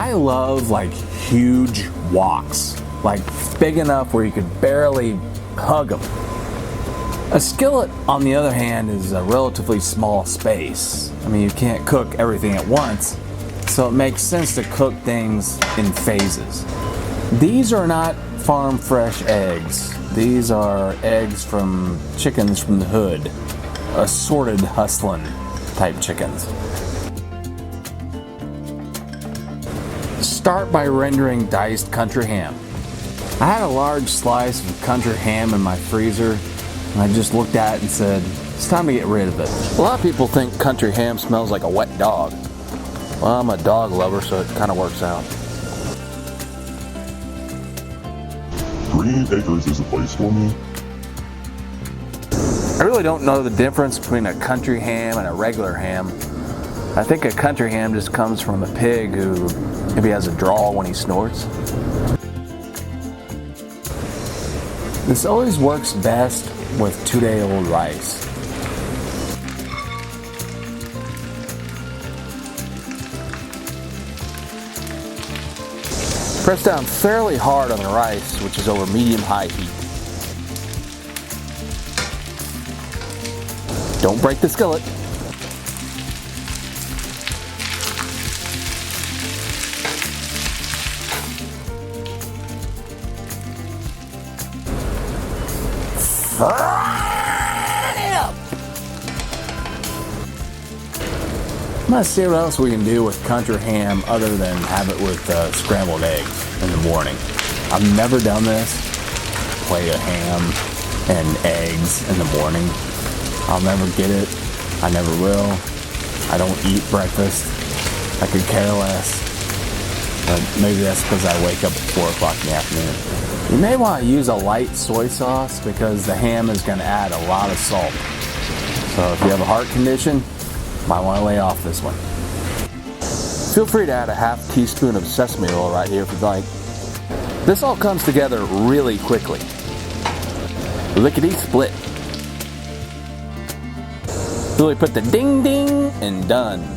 I love like huge woks, like big enough where you could barely hug them. A skillet, on the other hand, is a relatively small space. I mean, you can't cook everything at once, so it makes sense to cook things in phases. These are not farm fresh eggs. These are eggs from chickens from the hood, assorted hustling type chickens. Start by rendering diced country ham. I had a large slice of country ham in my freezer, and I just looked at it and said, it's time to get rid of it. A lot of people think country ham smells like a wet dog. Well, I'm a dog lover, so it kind of works out. Green Acres is the place for me. I really don't know the difference between a country ham and a regular ham. I think a country ham just comes from a pig who maybe has a drawl when he snorts. This always works best with 2-day-old rice. Press down fairly hard on the rice, which is over medium-high heat. Don't break the skillet. I'm gonna see what else we can do with country ham other than have it with scrambled eggs in the morning. I've never done this. Plate of ham and eggs in the morning. I'll never get it. I never will. I don't eat breakfast. I could care less. But maybe that's because I wake up at 4 o'clock in the afternoon. You may want to use a light soy sauce because the ham is going to add a lot of salt. So if you have a heart condition, might want to lay off this one. Feel free to add a ½ teaspoon of sesame oil right here if you'd like. This all comes together really quickly. Lickety split. Really put the ding ding and done.